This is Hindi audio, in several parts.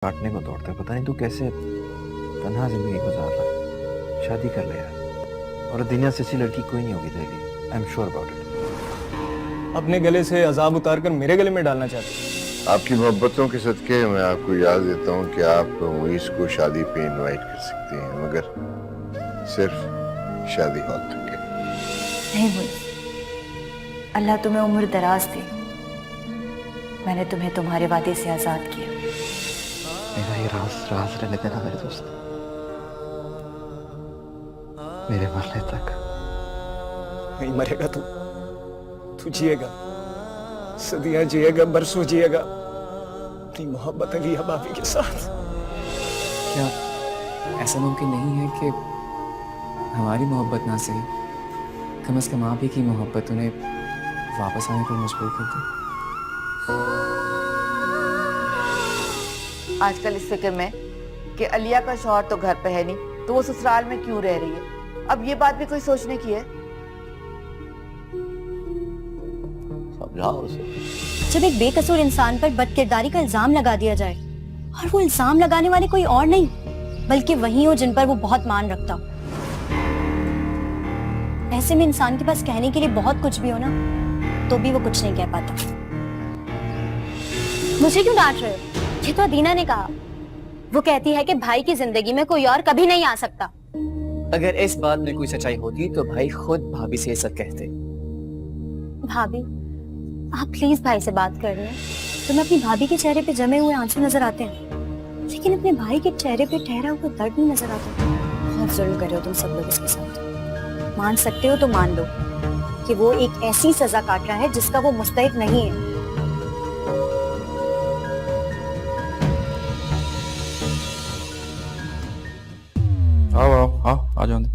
काटने को दौड़ता है। पता नहीं तू कैसे तन्हा जिंदगी गुजार रहा है। शादी कर ले यार, और दुनिया से अच्छी लड़की कोई नहीं होगी तेरे लिए। I am sure about it. अपने गले से अजाब उतार कर मेरे गले में डालना चाहते हैं। आपकी मोहब्बतों के सदके मैं आपको याद देता हूँ कि आप मुईस को शादी पे इनवाइट कर सकते हैं, मगर सिर्फ शादी हॉल तक के। नहीं मुईस, अल्लाह तुम्हें उम्र दराज दे। मैंने तुम्हें तुम्हारे वादे से आजाद किया। मेरा ये राज राज रहने देना मेरे दोस्त, मेरे मरने तक। नहीं मरेगा तू जिएगा, सदियां जिएगा, बरसों जिएगा अपनी मोहब्बत अलिया भाभी के साथ। क्या ऐसा मुमकिन नहीं है कि हमारी मोहब्बत ना सही, कम से कम आप ही की मोहब्बत उन्हें वापस आने पर मजबूर कर दे? आजकल इस फिक्र में कि अलिया का शौहर तो घर पे है नहीं, तो वो ससुराल में क्यों रह रही है। अब ये बात भी कोई सोचने की है। जब एक बेकसूर इंसान पर बदकिरदारी का इल्जाम लगा दिया जाए, और वो इल्जाम लगाने वाले कोई और नहीं बल्कि वही हो जिन पर वो बहुत मान रखता हो, ऐसे में इंसान के पास कहने के लिए बहुत कुछ भी हो ना, तो भी वो कुछ नहीं कह पाता। मुझे क्यों डांट रहे हो? ये तो अदीना ने कहा। वो कहती है कि भाई की जिंदगी में कोई और कभी नहीं आ सकता। अगर इस बात में कोई सच्चाई होती तो भाई खुद भाभी से ये सब कहते। भाभी, आप प्लीज भाई से बात कर रहे हैं। तुम्हें अपनी भाभी के चेहरे पे जमे हुए आंसू नजर आते हैं, लेकिन अपने भाई के चेहरे पे ठहरा हुआ दर्द नहीं नजर आता। बहुत जुल्म कर रहे हो तुम सब लोग इसके साथ। मान सकते हो तो मान लो कि वो एक ऐसी सजा काट रहा है जिसका वो मुस्तहिक नहीं है। आओ आओ आओ, आ जाओ अंदर,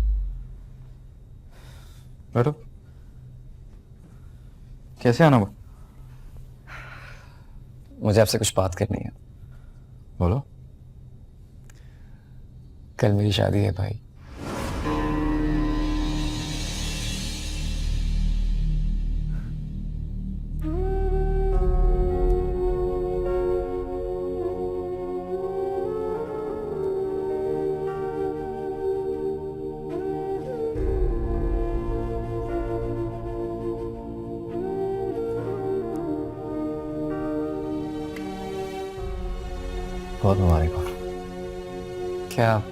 बैठो। कैसे आना वो? मुझे आपसे कुछ बात करनी है। बोलो। कल मेरी शादी है भाई। बहुत मुबारक हो। क्या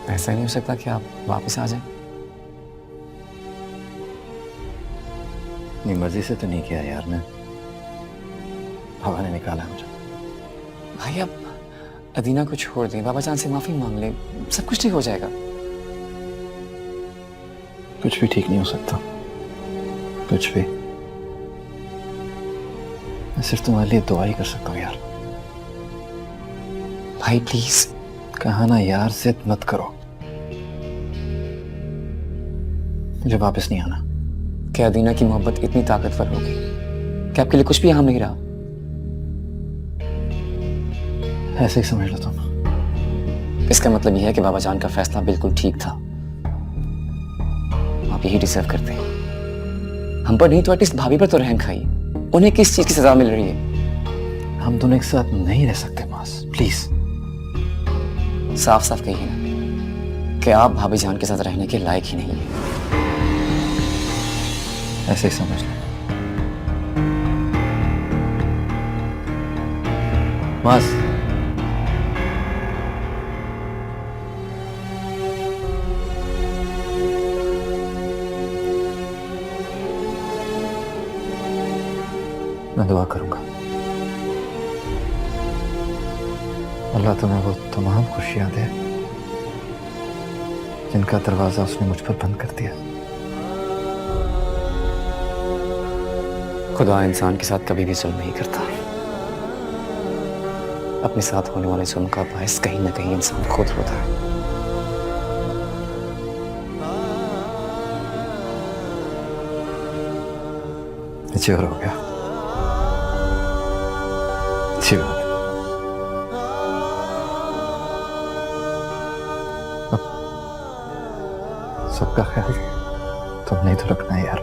ऐसा नहीं हो सकता कि आप वापस आ जाएं? अपनी मर्जी से तो नहीं किया यार, मैं बाबा ने निकाला मुझे। भाई आप अदीना को छोड़ दें, बाबा जान से माफी मांग लें, सब कुछ ठीक हो जाएगा। कुछ भी ठीक नहीं हो सकता, कुछ भी। मैं सिर्फ तुम्हारे लिए दुआ ही कर सकता हूँ यार। भाई प्लीज। कहा ना यार, जिद मत करो। मुझे वापस नहीं आना। क्या अदीना की मोहब्बत इतनी ताकतवर होगी कि आपके लिए कुछ भी अहम नहीं रहा? ऐसे ही समझ लो तुम। इसका मतलब यह है कि बाबा जान का फैसला बिल्कुल ठीक था। आप यही डिजर्व करते हैं। हम पर नहीं तो एटलीस्ट भाभी पर तो रहम खाइए। उन्हें किस चीज की सजा मिल रही है? हम दोनों एक साथ नहीं रह सकते मास, प्लीज। साफ साफ कहिए ना कि आप भाभी जान के साथ रहने के लायक ही नहीं है। ऐसे ही समझ लो। मास, मैं दुआ करूंगा अल्लाह तुम्हें वो तमाम खुशियां दे जिनका दरवाजा उसने मुझ पर बंद कर दिया। खुदा इंसान के साथ कभी भी जुल्म नहीं करता। अपने साथ होने वाले जुल्म का बायस कहीं ना कहीं इंसान खुद होता है। जोर हो गया। अच्छी बात। सबका ख्याल तुमने ही तो रखना है यार।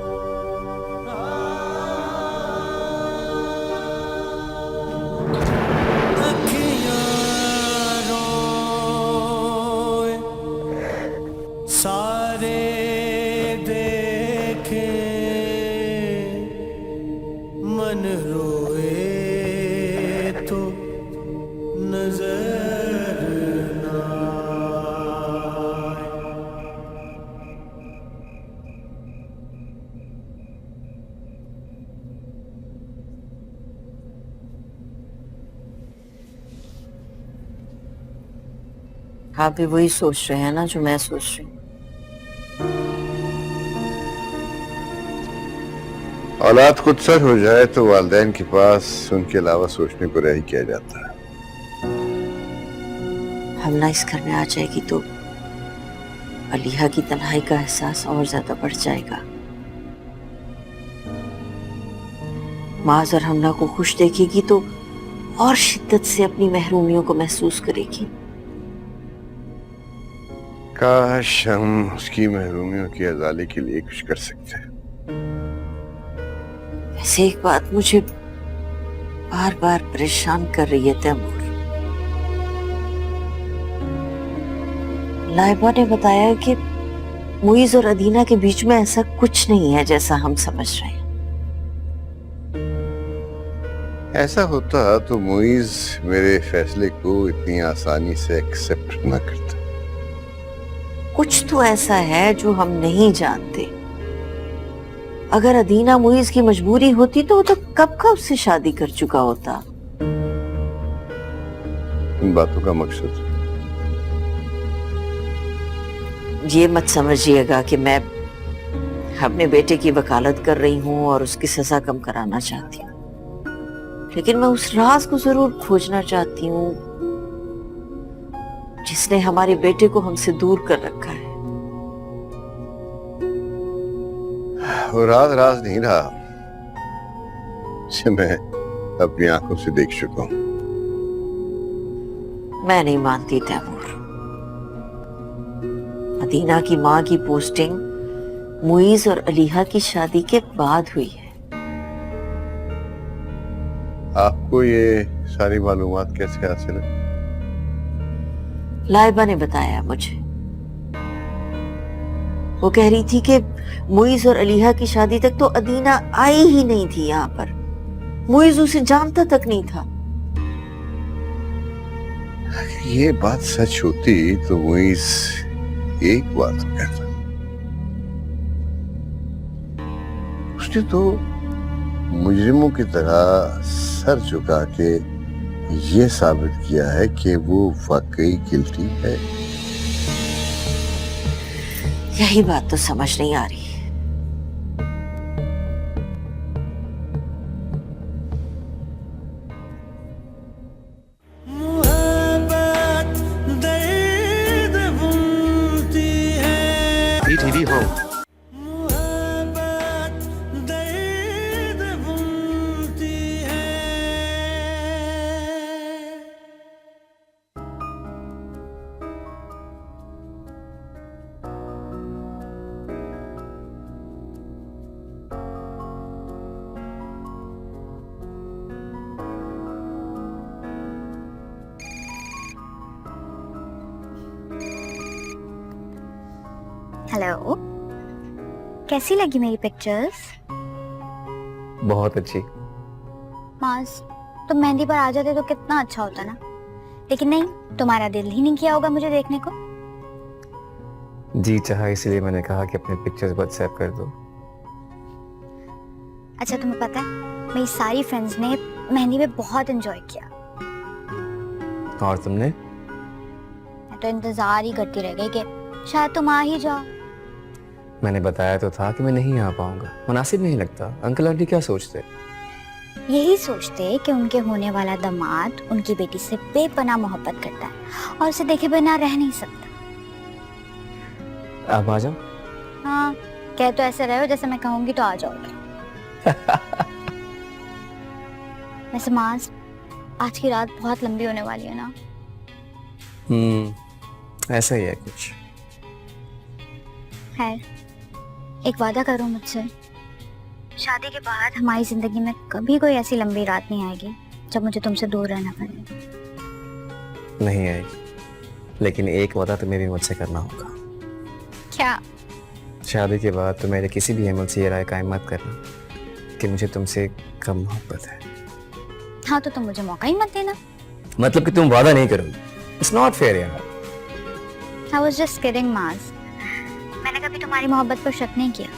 अखियाँ आप भी वही सोच रहे हैं ना जो मैं सोच रही हूँ। औलाद खुद सर हो जाए तो वालिदैन के पास उनके अलावा सोचने को रह ही किया जाता है। हम ना इस घर में आ जाएगी तो अलीहा की तन्हाई का एहसास और ज्यादा बढ़ जाएगा। माज और हमना को खुश देखेगी तो और शिद्दत से अपनी महरूमियों को महसूस करेगी। काश हम उसकी महरूमियों की आजादी के लिए कुछ कर सकते हैं। वैसे एक बात मुझे बार बार परेशान कर रही है तैमूर। लाइबा ने बताया कि मुइज और अदीना के बीच में ऐसा कुछ नहीं है जैसा हम समझ रहे हैं। ऐसा होता तो मुइज मेरे फैसले को इतनी आसानी से एक्सेप्ट ना करता। कुछ तो ऐसा है जो हम नहीं जानते। अगर अदीना मुइज की मजबूरी होती तो वो तो कब का उससे शादी कर चुका होता। इन बातों का मकसद ये मत समझिएगा कि मैं अपने बेटे की वकालत कर रही हूँ और उसकी सजा कम कराना चाहती हूँ, लेकिन मैं उस राज को जरूर खोजना चाहती हूँ जिसने हमारे बेटे को हमसे दूर कर रखा है। वो राज राज नहीं रहा जिसे मैं अपनी आंखों से देख चुका हूं। मैं नहीं मानती तैमूर। अदीना की माँ की पोस्टिंग मुइज और अलीहा की शादी के बाद हुई है। आपको ये सारी मालूमात कैसे हासिल है? लाइबा ने बताया मुझे। वो कह रही थी कि मुइज और अलीहा की शादी तक तो अदीना आई ही नहीं थी यहाँ पर। मुइज उसे जानता तक नहीं था। ये बात सच होती तो मुइज एक बात कहता, उसने तो मुजरिमों की तरह सर झुका के ये साबित किया है कि वो वाकई गिल्टी है। यही बात तो समझ नहीं आ रही। TTV हो हेलो, कैसी लगी मेरी पिक्चर्स? बहुत अच्छी। मास, तुम मेहंदी पर आ जाते तो कितना अच्छा होता ना, लेकिन नहीं, तुम्हारा दिल ही नहीं किया होगा मुझे देखने को। जी चाहा इसलिए मैंने कहा कि अपने पिक्चर्स व्हाट्सएप कर दो। अच्छा तुम्हें पता है मेरी सारी फ्रेंड्स ने मेहंदी में बहुत एंजॉय किया। और तुमने? मैं तो इंतजार ही करती रह गई कि शायद तुम आ ही जाओ। मैंने बताया तो था कि मैं नहीं आ पाऊंगा। मुनासिब नहीं लगता। अंकल आंटी क्या सोचते? यही सोचते कि उनके होने वाला दामाद उनकी बेटी से बेपनाह मोहब्बत करता है और उसे देखे बिना रह नहीं सकता। आप आ जाओ। हाँ, कह तो ऐसे रहे हो जैसे मैं कहूंगी तो आ जाओगे। वैसे मास, आज की रात बहुत लंबी होने वाली है ना? ऐसा ही है कुछ। खैर, एक वादा करो मुझसे, शादी के बाद हमारी जिंदगी में कभी कोई ऐसी लंबी रात नहीं आएगी जब मुझे तुमसे दूर रहना पड़े। नहीं आएगी, लेकिन एक वादा तुम्हें भी मुझसे करना होगा। क्या? शादी के बाद तो मेरे किसी भी अमल से ये राय कायम मत करना कि मुझे तुमसे कम मोहब्बत है। हाँ तो तुम मुझे मौका ही मत देना। मतलब कि तुम वादा नहीं करोगी? इट्स नॉट फेयर यार। I was just kidding, माज। मैंने कभी तुम्हारी मोहब्बत पर शक नहीं किया।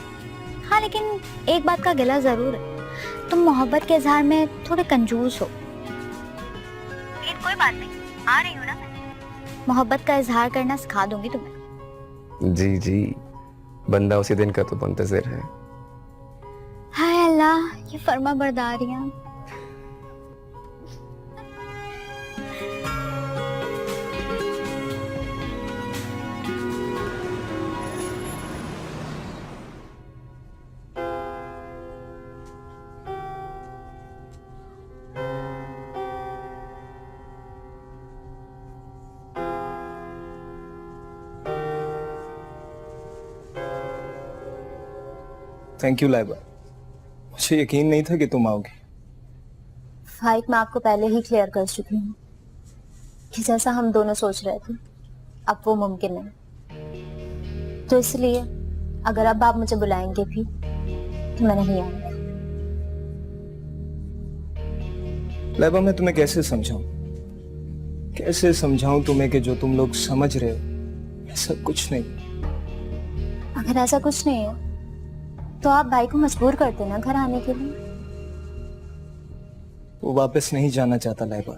हाँ, लेकिन एक बात का गिला जरूर है, तुम मोहब्बत के इजहार में थोड़े कंजूस हो। लेकिन कोई बात नहीं, आ रही हूँ ना मैं, मोहब्बत का इजहार करना सिखा दूंगी तुम्हें। जी जी, बंदा उसी दिन का तो मुंतजिर है। हाय अल्लाह, ये फर्मा बरदारियां। थैंक यू लाइबा, मुझे यकीन नहीं था कि तुम आओगे। फाइट मैं आपको पहले ही क्लियर कर चुकी हूँ कि जैसा हम दोनों सोच रहे थे अब वो मुमकिन नहीं, तो इसलिए अगर अब आप मुझे बुलाएंगे भी तो मैं नहीं आऊंगी। लाइबा, मैं तुम्हें कैसे समझाऊं तुम्हें कि जो तुम लोग समझ रहे हो ऐसा कुछ नहीं। अगर ऐसा कुछ नहीं है तो आप भाई को मजबूर कर देना घर आने के लिए। वो वापस नहीं जाना चाहता लाइबा।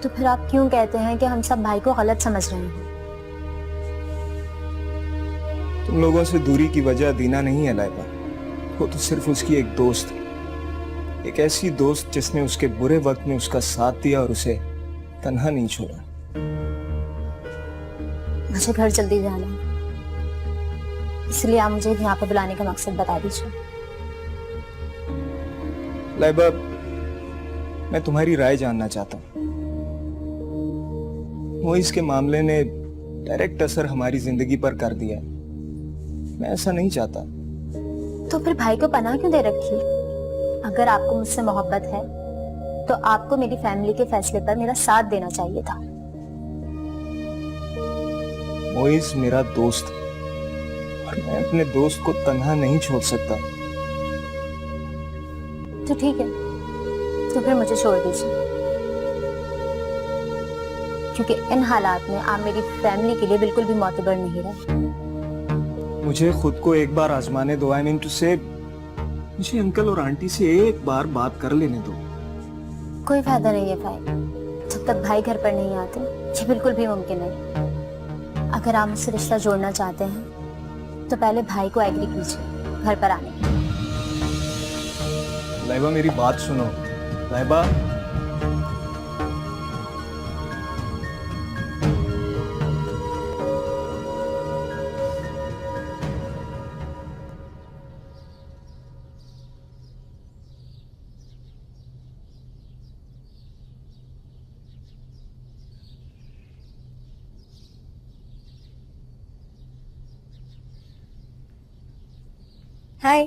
तो फिर आप क्यों कहते हैं कि हम सब भाई को गलत समझ रहे हैं? तुम लोगों से दूरी की वजह दीना नहीं है लाइबा, वो तो सिर्फ उसकी एक दोस्त है, एक ऐसी दोस्त जिसने उसके बुरे वक्त में उसका साथ दिया और उसे तन्हा नहीं छोड़ा। मुझे घर जल्दी जाना है, इसलिए आप मुझे यहाँ पे बुलाने का मकसद बता दीजिए। लाइबा, मैं तुम्हारी राय जानना चाहता हूँ। मोइस के मामले ने डायरेक्ट असर हमारी जिंदगी पर कर दिया है, मैं ऐसा नहीं चाहता। तो फिर भाई को पनाह क्यों दे रखी? अगर आपको मुझसे मोहब्बत है तो आपको मेरी फैमिली के फैसले पर मेरा साथ देना चाहिए था। मोइस मेरा दोस्त है और मैं अपने दोस्त को तन्हा नहीं छोड़ सकता। तो ठीक है, तो फिर मुझे छोड़ दीजिए, क्योंकि इन हालात में आप मेरी फैमिली के लिए बिल्कुल भी मोतबर नहीं रहे। मुझे खुद को एक बार आजमाने दो। आई मीन टू से, मुझे अंकल और आंटी से एक बार बात कर लेने दो। कोई फायदा नहीं है भाई, जब तक भाई घर पर नहीं आते ये बिल्कुल भी मुमकिन नहीं। अगर आप मुझसे रिश्ता जोड़ना चाहते हैं तो पहले भाई को एग्री कीजिए घर पर आने के। लाइबा, मेरी बात सुनो। लाइबा, हाय।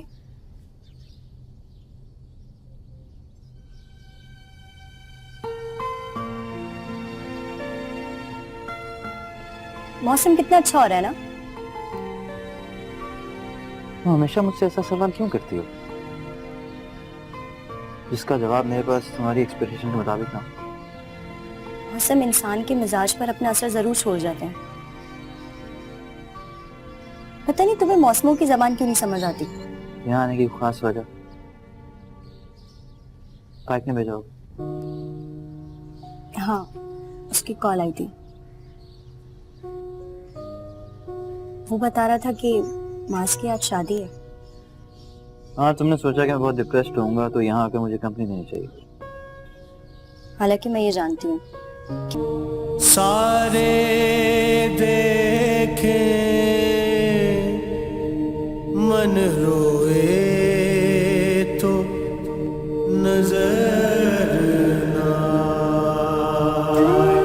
मौसम कितना अच्छा हो रहा है ना? तुम हमेशा मुझसे ऐसा सवाल क्यों करती हो जिसका जवाब मेरे पास तुम्हारी एक्सपेक्टेशन के मुताबिक ना हो? मौसम इंसान के मिजाज पर अपना असर जरूर छोड़ जाते हैं। पता नहीं तुम्हें मौसमों की जबान क्यों नहीं समझ आती। यहाँ आने की खास वजह पाइक ने भेजा होगा। हाँ, उसकी कॉल आई थी। वो बता रहा था कि मास की आज शादी है। हाँ, तुमने सोचा कि मैं बहुत डिप्रेस्ड होऊंगा तो यहाँ आकर मुझे कंपनी देनी चाहिए। हालांकि मैं ये जानती हूँ सारे देखे मन रोए तो नजर ना आए।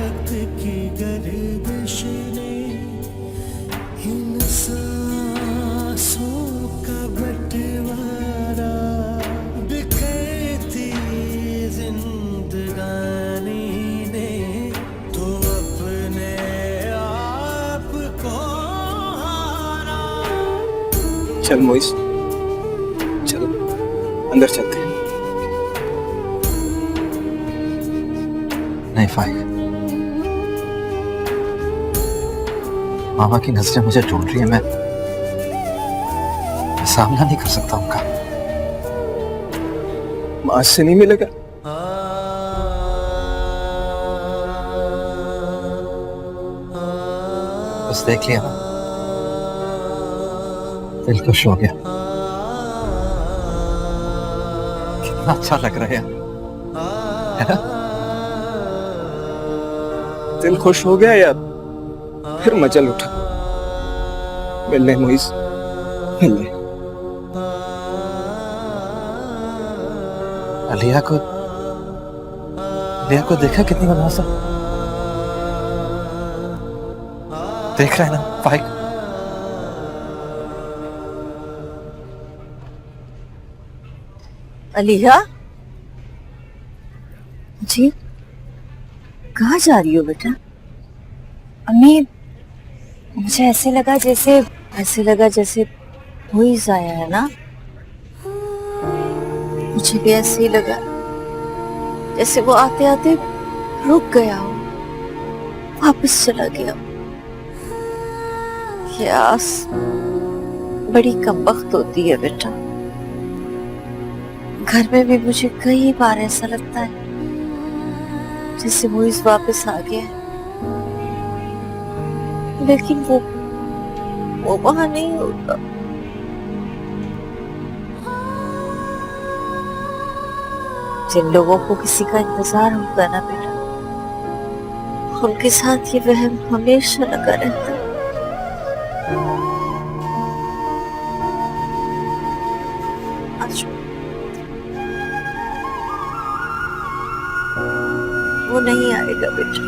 वक्त की गर्दिश ने इंसान चल मोइस, चल अंदर चलते हैं। नहीं फाइक, मामा की नजरें मुझे ढूंढ रही है। मैं सामना नहीं कर सकता उनका। मां से नहीं मिलेगा? बस देख लिया ना, दिल खुश हो गया। कितना अच्छा लग रहा है ना? दिल खुश हो गया यार, फिर मचल उठा। मिलने मोइस, मिलने। लिया को देखा कितनी बदमाश है? देख रहा है ना फाइक? अलिया, जी कहाँ जा रही हो बेटा? अम्मी, मुझे ऐसे लगा जैसे मोइस आया है ना। मुझे भी ऐसे ही लगा जैसे वो आते आते रुक गया हो, वापस चला गया हो। ये आस बड़ी कमबख्त होती है बेटा। घर में भी मुझे कई बार ऐसा लगता है जैसे मोइस वापस आ गया है, लेकिन वो वहां नहीं होता। जिन लोगों को किसी का इंतजार होता है ना बेटा, उनके साथ ये वहम हमेशा लगा रहता है। आज वो नहीं आएगा बेटा।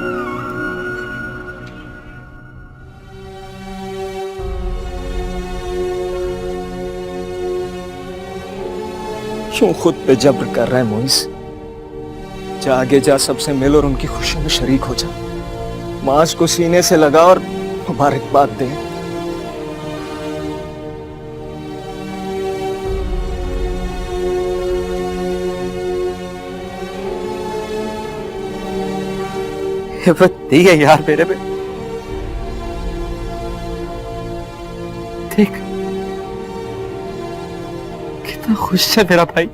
क्यों खुद पे जब्र कर रहा है मोइस? जा आगे जा, सबसे मिल और उनकी खुशियों में शरीक हो जा। मांस को सीने से लगा और मुबारकबाद दे। हिम्मत है यार मेरे में। देख कितना खुश है मेरा भाई।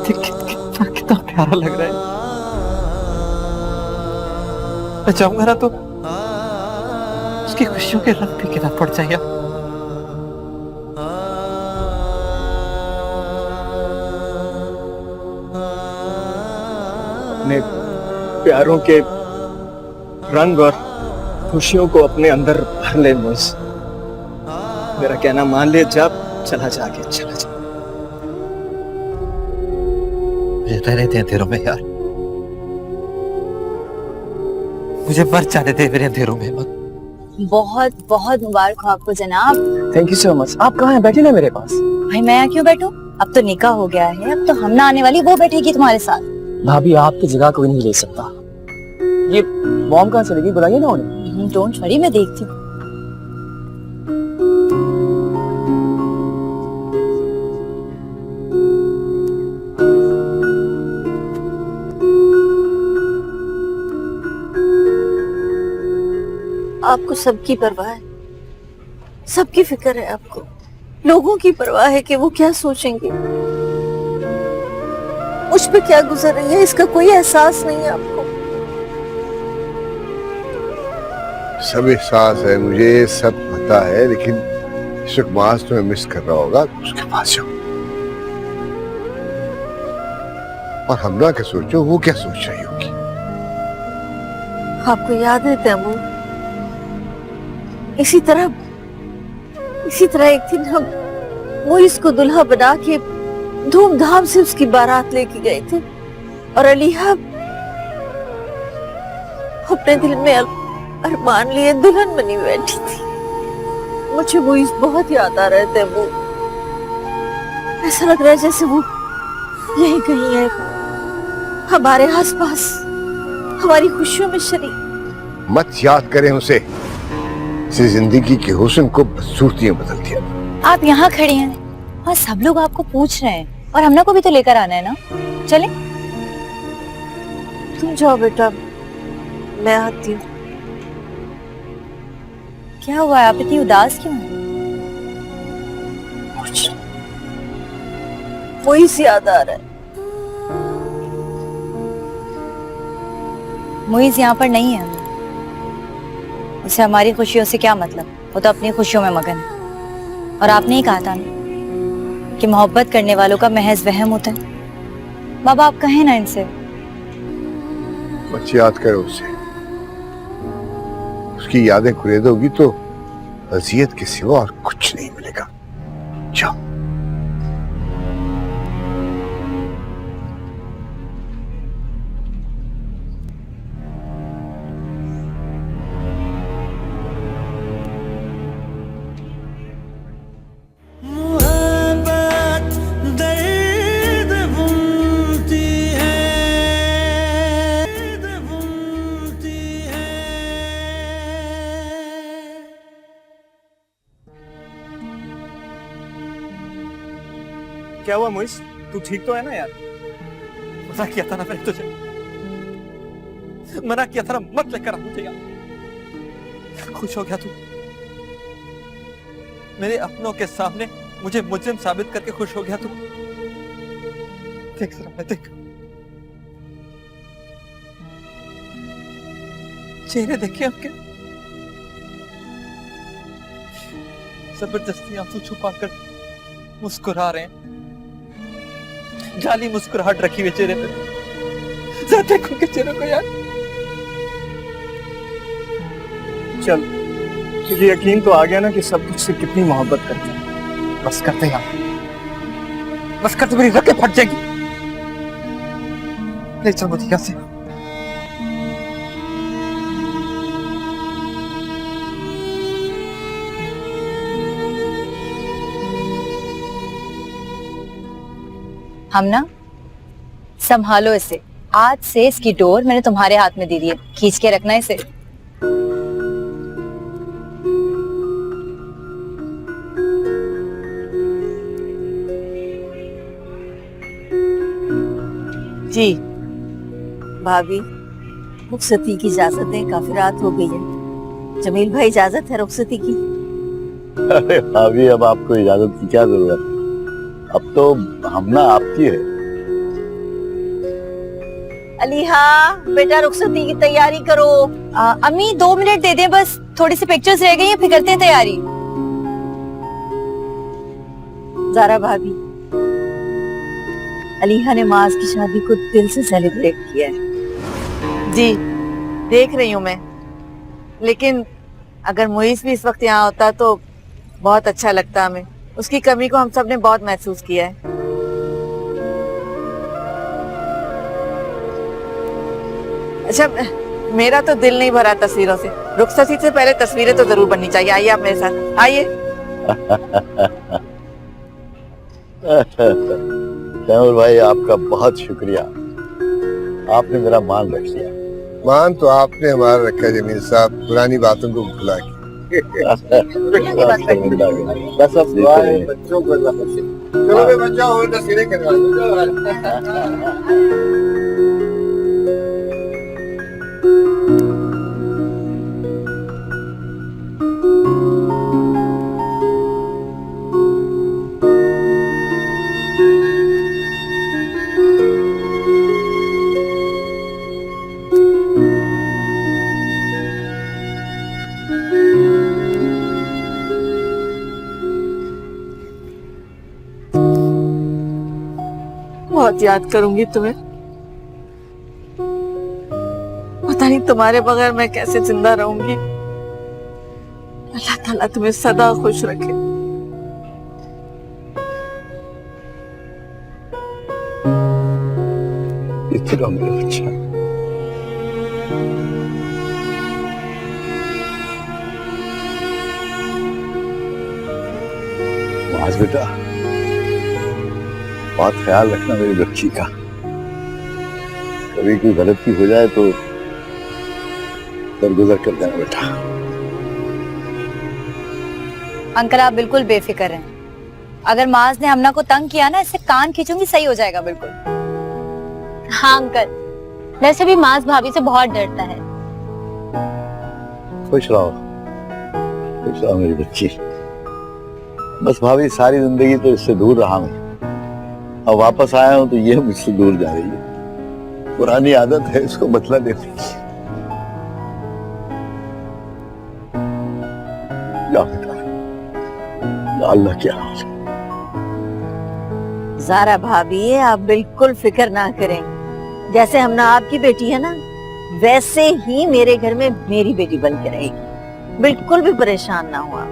देख कितना कितना प्यारा लग रहा है। मैं चाहूंगा ना तो उसकी खुशियों के रंग भी गिरा पड़ जाएगा। अपने प्यारों के रंग और खुशियों को अपने अंदर भर ले मोइस। मेरा कहना मान ले, जा चला जा आगे, चला जा। मुझे रहने दे अंधेरों में यार, मुझे मर जाने दे मेरे अंधेरों में मत। बहुत बहुत मुबारक हो आपको जनाब। Thank you so much. आप कहाँ हैं? बैठे ना मेरे पास। भाई मैं यहाँ क्यों बैठूं? अब तो निकाह हो गया है, अब तो हम ना आने वाली, वो बैठेगी तुम्हारे साथ। भाभी आपकी जगह कोई नहीं ले सकता। ये मॉम कहाँ चलेगी? बुलाइए ना उन्हें। डोंट वरी, मैं देखती हूँ। आपको सबकी परवाह है, सबकी फिक्र है आपको। लोगों की परवाह है कि वो क्या सोचेंगे, मुझ पे क्या गुजर रही है, इसका कोई एहसास नहीं है आपको। सब एहसास है मुझे, सब पता है, लेकिन इस वक्त मास तुम्हें मिस कर रहा होगा, उसके पास जाओ और हमना क्या सोचो, वो क्या सोच रही होगी। आपको याद है तैमूर, इसी तरह एक दिन हम मोइस को दुल्हा बना के धूमधाम से उसकी बारात लेके गए थे, और अलीहा अपने दिल में अरमान लिए दुल्हन बनी बैठी थी। मुझे मोइस बहुत याद आ रहे थे। वो ऐसा लग रहा है जैसे वो यही कहीं है, हमारे आसपास, हमारी खुशियों में शरीक। मत याद करें उसे, इसे जिंदगी के हुस्न को बदसूरतियां बदल दिया। आप यहाँ खड़े हैं और सब लोग आपको पूछ रहे हैं और हमना को भी तो लेकर आना है ना। चले। तुम जाओ बेटा, मैं आती हूँ। क्या हुआ है, आप इतनी उदास क्यों हैं? कुछ वही से याद आ रहा है। मुइज यहाँ पर नहीं है, उसे हमारी खुशियों से क्या मतलब, वो तो अपनी खुशियों में मगन है। और आपने ही कहा था ना कि मोहब्बत करने वालों का महज वहम होता है। बाबा आप कहें ना इनसे। मत याद करो उसे, उसकी यादें कुरेदोगी तो अजियत के सिवा और कुछ नहीं मिलेगा। जाओ। मोहब्बत दर्द बुनती है, दर्द बुनती है। क्या हुआ मोइस, तू ठीक तो है ना यार? मना किया था ना मैंने तुझे, मना किया था ना, मत लेकर आ मुझे यार। खुश हो गया तू मेरे अपनों के सामने मुझे मुजरिम साबित करके खुश हो गया तू। देख जरा, मैं देख, चेहरे देखे आपके, जबरदस्ती आंसू छुपाकर मुस्कुरा रहे हैं, जाली मुस्कुराहट रखी हुई चेहरे पे। जरा देखो उनके चेहरे को यार। चल, तुझे यकीन तो आ गया ना कि सब तुझसे कितनी मोहब्बत करते हैं। बस करते हैं, बस करते, मेरी रगें फट जाएंगी। ले चल मुझे यहाँ से। हम ना संभालो इसे, आज से इसकी डोर मैंने तुम्हारे हाथ में दे दी है, खींच के रखना इसे। जी भाभी, रुखसती की इजाजत है, काफी रात हो गई है। जमील भाई, इजाजत है रुखसती की। अरे भाभी, अब आपको इजाजत की क्या जरूरत, अब तो हमना आपकी है। अलीहा बेटा, रुखसती की तैयारी करो। अम्मी 2 मिनट दे दें, बस थोड़ी सी पिक्चर्स रह गई हैं, फिर करते हैं तैयारी। जारा भाभी, अलीहा ने माज की शादी को दिल से सेलिब्रेट किया है। जी देख रही हूँ मैं, लेकिन अगर मुइस भी इस वक्त यहाँ होता तो बहुत अच्छा लगता हमें। उसकी कमी को हम सब ने बहुत महसूस किया है। अच्छा, मेरा तो दिल नहीं भरा तस्वीरों से। रुखसती से पहले तस्वीरें तो जरूर बननी चाहिए। आइए आप मेरे साथ, आइए। तैमूर भाई, आपका बहुत शुक्रिया, आपने मेरा मान रख लिया। मान तो आपने हमारा रखा जमील साहब, पुरानी बातों को भुला के। बस अब दुआ है बच्चों को। चलो बे बच्चा, और तस्वीरें करवा दो। बहुत याद करूंगी तुम्हें। पता नहीं तुम्हारे बगैर मैं कैसे जिंदा रहूंगी। अल्लाह ताला तुम्हें सदा खुश रखे। इतना मेरा बच्चा। आज बेटा, बहुत ख्याल रखना मेरी बच्ची का। कभी कोई गलती हो जाए तो दरगुजर कर देना बेटा। अंकल आप बिल्कुल बेफिक्र हैं। अगर माज ने हमना को तंग किया ना, इससे कान खींचूंगी, सही हो जाएगा बिल्कुल। हाँ अंकल, वैसे भी माज भाभी से बहुत डरता है। खुश रहो मेरी बच्ची। बस भाभी सारी जिंदगी तो इससे दूर रहा मैं, अब वापस आया हूं तो ये मुझसे दूर जा रही है। पुरानी आदत है इसको बदला देने की। जाओ बेटा, अल्लाह क्या हाल है। ज़ारा भाभी आप बिल्कुल फिक्र ना करें। जैसे हमना आपकी बेटी है ना, वैसे ही मेरे घर में मेरी बेटी बन के रहेगी। बिल्कुल भी परेशान ना हो आप।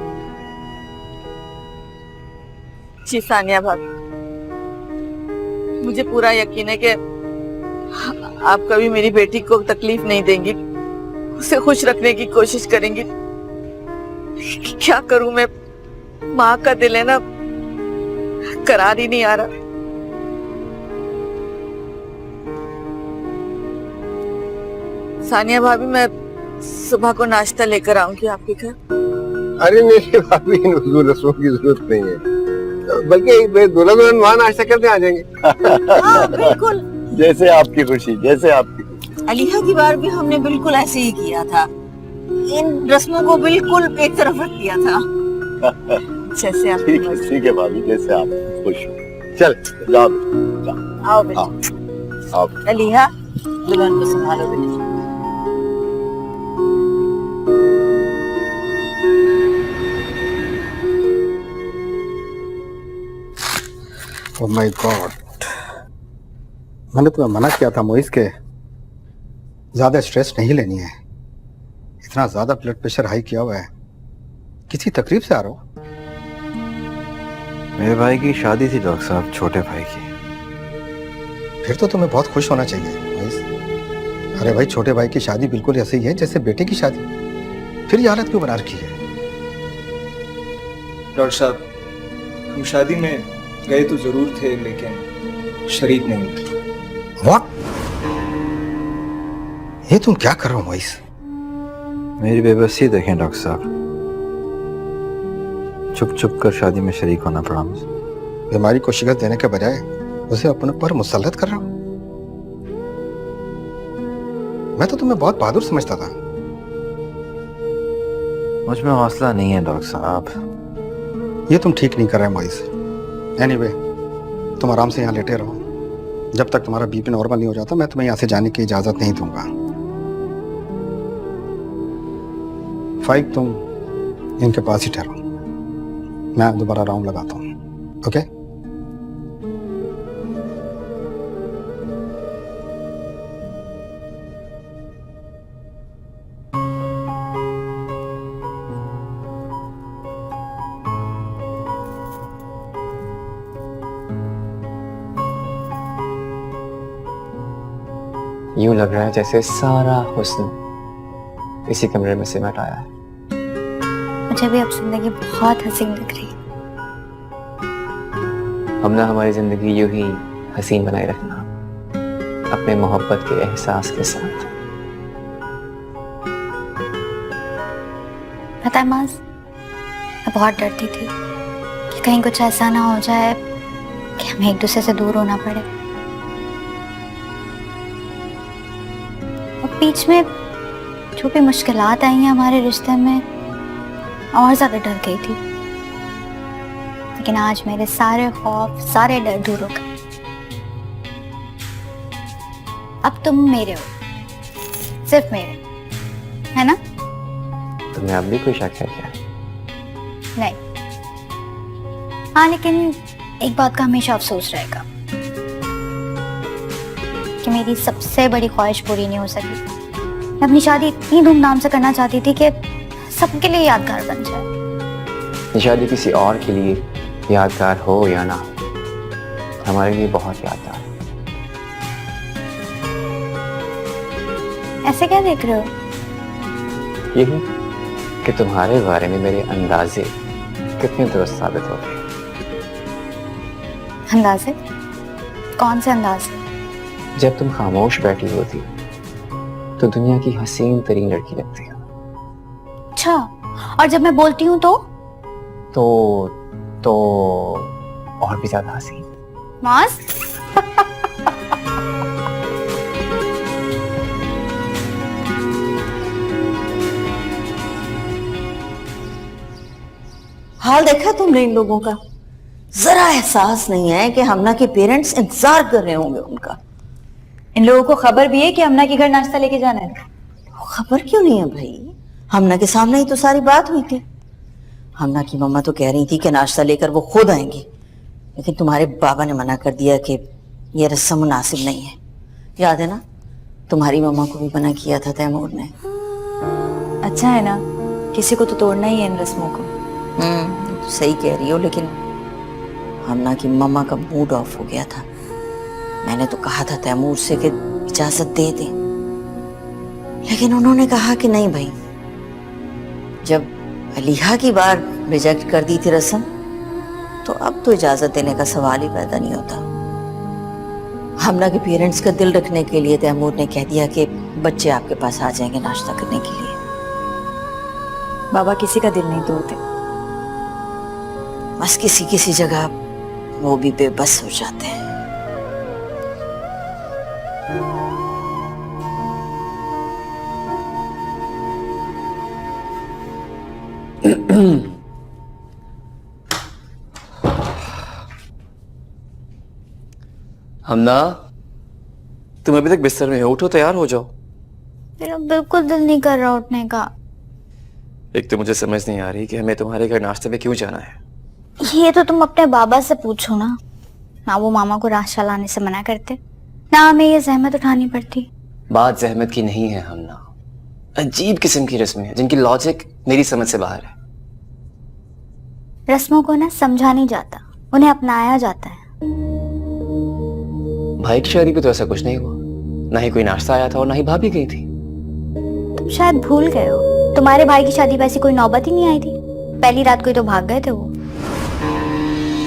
जी सानिया भाभी, मुझे पूरा यकीन है कि आप कभी मेरी बेटी को तकलीफ नहीं देंगी, उसे खुश रखने की कोशिश करेंगी। क्या करूं मैं, माँ का दिल है ना, करार ही नहीं आ रहा। सानिया भाभी, मैं सुबह को नाश्ता लेकर आऊंगी आपके घर। अरे नहीं भाभी, इन हुजूर रस्मों की जरूरत नहीं है, बल्कि दूल्हा दुल्हन वहाँ नाश्ता करते आ जाएंगे। हाँ बिल्कुल, जैसे आपकी खुशी, जैसे आपकी खुशी। अलीहा की बार भी हमने बिल्कुल ऐसे ही किया था। इन रस्मों को बिल्कुल एक तरफ रख दिया था। जैसे आप ठीक है भाभी, जैसे आप खुश हो। चल जाओ आओ बेटा। आओ। अलीहा, दुल्हन को संभालो बेटा। ओह माय गॉड, मैंने तुम्हें मना किया था मोइस के ज्यादा स्ट्रेस नहीं लेनी है। इतना ज्यादा ब्लड प्रेशर हाई किया हुआ है। किसी तकलीफ से आ रहा हो? मेरे भाई की शादी थी डॉक्टर साहब, छोटे भाई की। फिर तो तुम्हें बहुत खुश होना चाहिए मोइस। अरे भाई, छोटे भाई की शादी बिल्कुल ऐसे ही है जैसे बेटे की शादी। फिर ये हालत क्यों बना रखी है? डॉक्टर साहब, हम शादी में गए तो जरूर थे, लेकिन शरीक नहीं थे। व्हाट? ये तुम क्या कर रहे हो मोइस? मेरी बेबसी देखें डॉक्टर साहब, चुप चुप कर शादी में शरीक होना पड़ा मुझे। बीमारी को शिकस्त देने के बजाय उसे अपने पर मुसल्लत कर रहा हूं। मैं तो तुम्हें बहुत बहादुर समझता था। मुझ में हौसला नहीं है डॉक्टर साहब। ये तुम ठीक नहीं कर रहे मोइस। एनीवे, तुम आराम से यहाँ लेटे रहो। जब तक तुम्हारा बीपी नॉर्मल नहीं हो जाता, मैं तुम्हें यहाँ से जाने की इजाजत नहीं दूंगा। फाइक, तुम इनके पास ही ठहरो, मैं दोबारा राउंड लगाता हूँ। ओके? यूं लग रहा है जैसे सारा हुस्न इसी कमरे में सिमट आया है। मुझे भी अब जिंदगी बहुत हसीन लग रही है। हमने हमारी जिंदगी यूं ही हसीन बनाए रखना, अपने मोहब्बत के एहसास के साथ। पता है माज, मैं बहुत डरती थी कि कहीं कुछ ऐसा ना हो जाए कि हमें एक दूसरे से दूर होना पड़े। और बीच में जो भी मुश्किलात आई हैं हमारे रिश्ते में, और ज्यादा डर गई थी। लेकिन आज मेरे सारे खौफ, सारे डर दूर हो गए। अब तुम मेरे हो, सिर्फ मेरे, है ना? तुम्हें अब भी कोई शक है क्या? नहीं। हाँ, लेकिन एक बात का हमेशा अफसोस रहेगा कि मेरी सबसे बड़ी ख्वाहिश पूरी नहीं हो सकी। मैं अपनी शादी इतनी धूमधाम से करना चाहती थी कि सबके लिए यादगार बन जाए। ये शादी किसी और के लिए यादगार हो या ना हो, हमारे लिए बहुत यादगार है। ऐसे क्या देख रहे हो? यही कि तुम्हारे बारे में मेरे अंदाजे कितने दुरुस्त साबित हो गए। अंदाजे? कौन से अंदाजे? जब तुम खामोश बैठी होती तो दुनिया की हसीन तरीन लड़की लगती है। अच्छा, और जब मैं बोलती हूँ तो और भी ज्यादा हसीन। मस्त। हाल देखा तुमने इन लोगों का? जरा एहसास नहीं है कि हमना के पेरेंट्स इंतजार कर रहे होंगे उनका। इन लोगों को खबर भी है कि हमना के घर नाश्ता लेके जाना है। खबर क्यों नहीं है भाई? हमना के सामने ही तो सारी बात हुई थी। हमना की मम्मा तो कह रही थी कि नाश्ता लेकर वो खुद आएंगी, लेकिन तुम्हारे बाबा ने मना कर दिया कि ये रस्म मुनासिब नहीं है। याद है ना, तुम्हारी मम्मा को भी मना किया था तैमूर ने। अच्छा है ना, किसी को तो तोड़ना ही है इन रस्मों को। तो सही कह रही हो, लेकिन हमना की मम्मा का मूड ऑफ हो गया था। मैंने तो कहा था तैमूर से कि इजाजत दे दे, लेकिन उन्होंने कहा कि नहीं भाई, जब अलीहा की बार रिजेक्ट कर दी थी रस्म, तो अब तो इजाजत देने का सवाल ही पैदा नहीं होता। हमना के पेरेंट्स का दिल रखने के लिए तैमूर ने कह दिया कि बच्चे आपके पास आ जाएंगे नाश्ता करने के लिए। बाबा किसी का दिल नहीं तोड़ते। बस किसी किसी जगह वो भी बेबस हो जाते हैं। हमना, तुम अभी तक बिस्तर में हो, उठो तैयार हो जाओ। मेरा बिल्कुल दिल नहीं कर रहा उठने का। एक तो मुझे समझ नहीं आ रही कि हमें तुम्हारे घर नाश्ते में क्यों जाना है। ये तो तुम अपने बाबा से पूछो ना। ना वो मामा को नाश्ता लाने से मना करते, ना हमें ये जहमत उठानी पड़ती। बात जहमत की नहीं है हमना, अजीब किस्म की रस्में हैं जिनकी लॉजिक मेरी समझ से बाहर है। रस्मों को ना समझा नहीं जाता, उन्हें अपनाया जाता है। भाई की शादी पे तो ऐसा कुछ नहीं हुआ, ना ही कोई नाश्ता आया था और ना ही भाभी गई थी। तुम शायद भूल गए हो, तुम्हारे भाई की शादी वैसी कोई नौबत ही नहीं आई थी। पहली रात को ही तो भाग गए थे वो।